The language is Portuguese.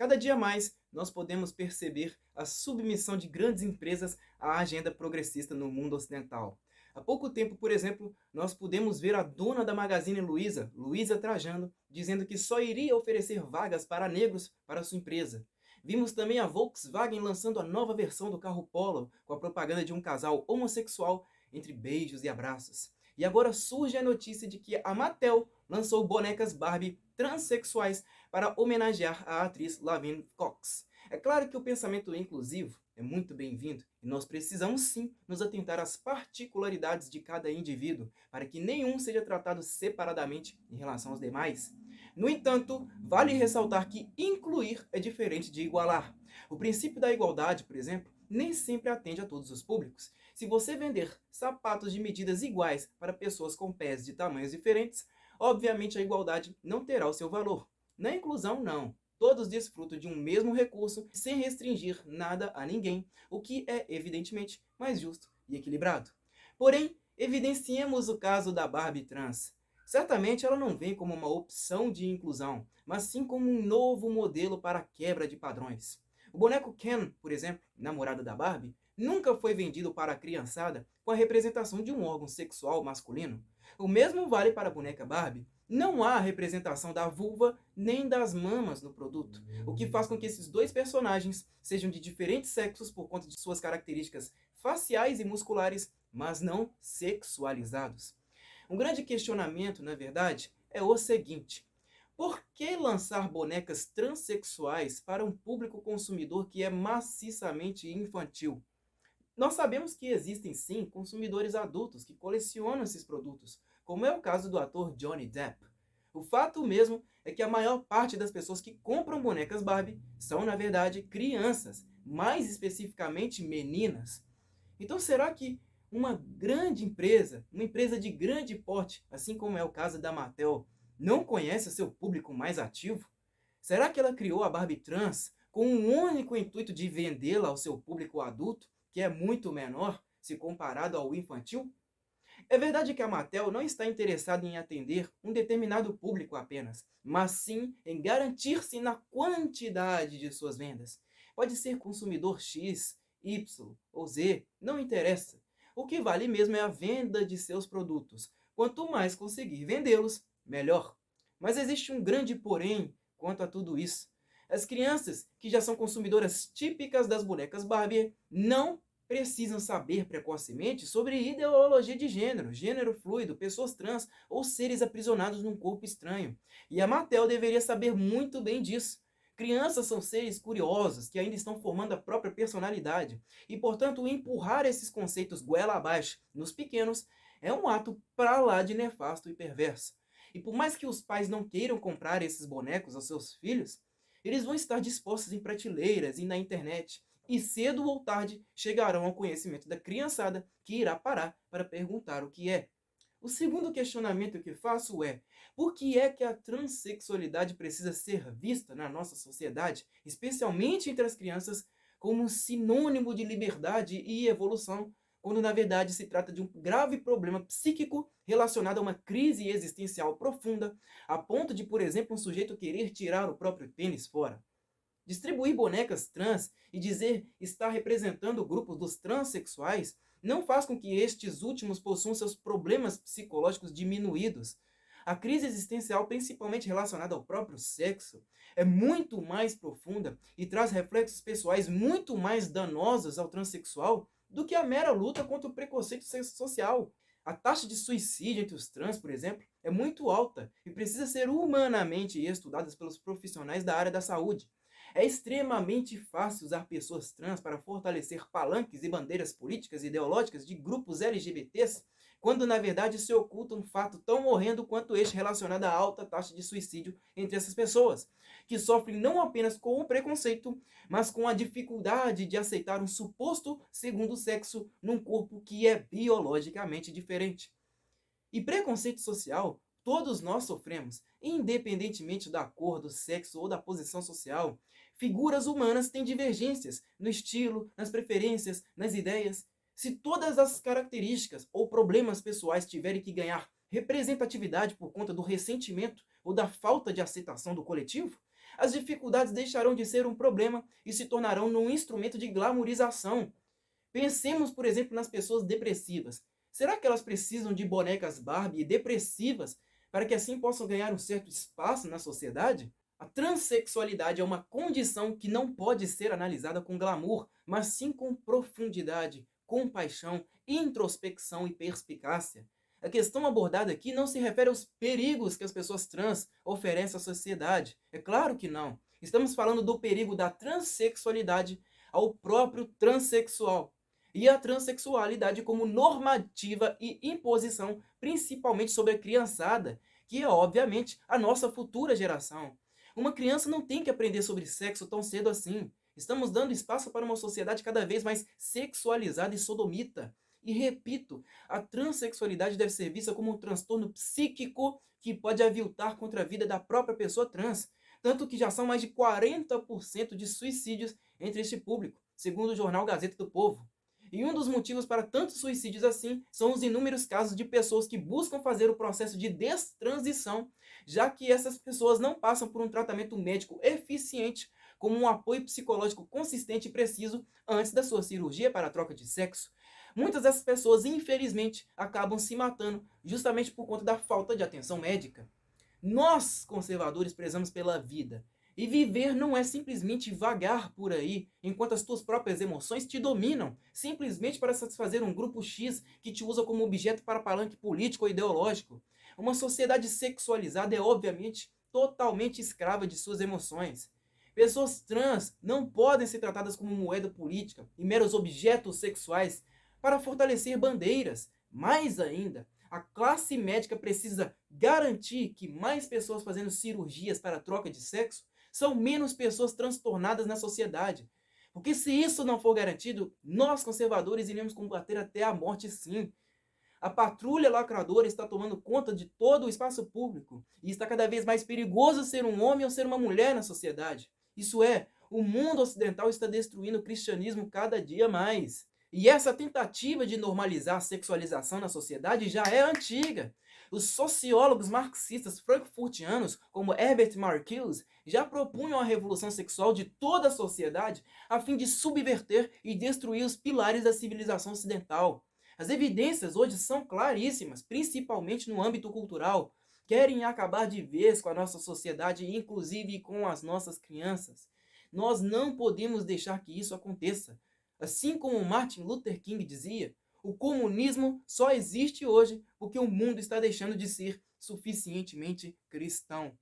Cada dia mais, nós podemos perceber a submissão de grandes empresas à agenda progressista no mundo ocidental. Há pouco tempo, por exemplo, nós pudemos ver a dona da Magazine Luiza, Luiza Trajano, dizendo que só iria oferecer vagas para negros para sua empresa. Vimos também a Volkswagen lançando a nova versão do carro Polo, com a propaganda de um casal homossexual entre beijos e abraços. E agora surge a notícia de que a Mattel lançou bonecas Barbie transexuais para homenagear a atriz Laverne Cox. É claro que o pensamento inclusivo é muito bem-vindo e nós precisamos sim nos atentar às particularidades de cada indivíduo para que nenhum seja tratado separadamente em relação aos demais. No entanto, vale ressaltar que incluir é diferente de igualar. O princípio da igualdade, por exemplo, nem sempre atende a todos os públicos. Se você vender sapatos de medidas iguais para pessoas com pés de tamanhos diferentes, obviamente a igualdade não terá o seu valor. Na inclusão, não. Todos desfrutam de um mesmo recurso sem restringir nada a ninguém, o que é evidentemente mais justo e equilibrado. Porém, evidenciemos o caso da Barbie trans. Certamente ela não vem como uma opção de inclusão, mas sim como um novo modelo para a quebra de padrões. O boneco Ken, por exemplo, namorado da Barbie, nunca foi vendido para a criançada com a representação de um órgão sexual masculino. O mesmo vale para a boneca Barbie. Não há representação da vulva nem das mamas no produto, o que faz com que esses dois personagens sejam de diferentes sexos por conta de suas características faciais e musculares, mas não sexualizados. Um grande questionamento, na verdade, é o seguinte: por que lançar bonecas transexuais para um público consumidor que é maciçamente infantil? Nós sabemos que existem sim consumidores adultos que colecionam esses produtos, como é o caso do ator Johnny Depp. O fato mesmo é que a maior parte das pessoas que compram bonecas Barbie são, na verdade, crianças, mais especificamente meninas. Então, será que uma grande empresa, uma empresa de grande porte, assim como é o caso da Mattel, não conhece o seu público mais ativo? Será que ela criou a Barbie trans com um único intuito de vendê-la ao seu público adulto, que é muito menor se comparado ao infantil? É verdade que a Mattel não está interessada em atender um determinado público apenas, mas sim em garantir-se na quantidade de suas vendas. Pode ser consumidor X, Y ou Z, não interessa. O que vale mesmo é a venda de seus produtos. Quanto mais conseguir vendê-los, melhor. Mas existe um grande porém quanto a tudo isso. As crianças, que já são consumidoras típicas das bonecas Barbie, não precisam saber precocemente sobre ideologia de gênero, gênero fluido, pessoas trans ou seres aprisionados num corpo estranho. E a Mattel deveria saber muito bem disso. Crianças são seres curiosos que ainda estão formando a própria personalidade e, portanto, empurrar esses conceitos goela abaixo nos pequenos é um ato para lá de nefasto e perverso. E por mais que os pais não queiram comprar esses bonecos aos seus filhos, eles vão estar dispostos em prateleiras e na internet e cedo ou tarde chegarão ao conhecimento da criançada, que irá parar para perguntar o que é. O segundo questionamento que faço é: por que é que a transexualidade precisa ser vista na nossa sociedade, especialmente entre as crianças, como um sinônimo de liberdade e evolução, quando na verdade se trata de um grave problema psíquico relacionado a uma crise existencial profunda, a ponto de, por exemplo, um sujeito querer tirar o próprio pênis fora? Distribuir bonecas trans e dizer estar representando o grupo dos transexuais não faz com que estes últimos possuam seus problemas psicológicos diminuídos. A crise existencial, principalmente relacionada ao próprio sexo, é muito mais profunda e traz reflexos pessoais muito mais danosos ao transexual do que a mera luta contra o preconceito social. A taxa de suicídio entre os trans, por exemplo, é muito alta e precisa ser humanamente estudada pelos profissionais da área da saúde. É extremamente fácil usar pessoas trans para fortalecer palanques e bandeiras políticas e ideológicas de grupos LGBTs, quando na verdade se oculta um fato tão horrendo quanto este relacionado à alta taxa de suicídio entre essas pessoas, que sofrem não apenas com o preconceito, mas com a dificuldade de aceitar um suposto segundo sexo num corpo que é biologicamente diferente. E preconceito social, todos nós sofremos, independentemente da cor, do sexo ou da posição social. Figuras humanas têm divergências no estilo, nas preferências, nas ideias. Se todas as características ou problemas pessoais tiverem que ganhar representatividade por conta do ressentimento ou da falta de aceitação do coletivo, as dificuldades deixarão de ser um problema e se tornarão um instrumento de glamourização. Pensemos, por exemplo, nas pessoas depressivas. Será que elas precisam de bonecas Barbie depressivas para que assim possam ganhar um certo espaço na sociedade? A transexualidade é uma condição que não pode ser analisada com glamour, mas sim com profundidade, compaixão, introspecção e perspicácia. A questão abordada aqui não se refere aos perigos que as pessoas trans oferecem à sociedade. É claro que não. Estamos falando do perigo da transexualidade ao próprio transexual e a transexualidade como normativa e imposição, principalmente sobre a criançada, que é obviamente a nossa futura geração. Uma criança não tem que aprender sobre sexo tão cedo assim. Estamos dando espaço para uma sociedade cada vez mais sexualizada e sodomita. E repito, a transexualidade deve ser vista como um transtorno psíquico que pode aviltar contra a vida da própria pessoa trans. Tanto que já são mais de 40% de suicídios entre este público, segundo o jornal Gazeta do Povo. E um dos motivos para tantos suicídios assim são os inúmeros casos de pessoas que buscam fazer o processo de destransição, já que essas pessoas não passam por um tratamento médico eficiente, como um apoio psicológico consistente e preciso antes da sua cirurgia para a troca de sexo. Muitas dessas pessoas, infelizmente, acabam se matando justamente por conta da falta de atenção médica. Nós, conservadores, prezamos pela vida. E viver não é simplesmente vagar por aí, enquanto as tuas próprias emoções te dominam, simplesmente para satisfazer um grupo X que te usa como objeto para palanque político ou ideológico. Uma sociedade sexualizada é, obviamente, totalmente escrava de suas emoções. Pessoas trans não podem ser tratadas como moeda política e meros objetos sexuais para fortalecer bandeiras. Mais ainda, a classe médica precisa garantir que mais pessoas fazendo cirurgias para a troca de sexo são menos pessoas transtornadas na sociedade. Porque se isso não for garantido, nós conservadores iremos combater até a morte sim. A patrulha lacradora está tomando conta de todo o espaço público e está cada vez mais perigoso ser um homem ou ser uma mulher na sociedade. Isso é, o mundo ocidental está destruindo o cristianismo cada dia mais. E essa tentativa de normalizar a sexualização na sociedade já é antiga. Os sociólogos marxistas frankfurtianos, como Herbert Marcuse, já propunham a revolução sexual de toda a sociedade a fim de subverter e destruir os pilares da civilização ocidental. As evidências hoje são claríssimas, principalmente no âmbito cultural. Querem acabar de vez com a nossa sociedade, inclusive com as nossas crianças. Nós não podemos deixar que isso aconteça. Assim como Martin Luther King dizia, o comunismo só existe hoje porque o mundo está deixando de ser suficientemente cristão.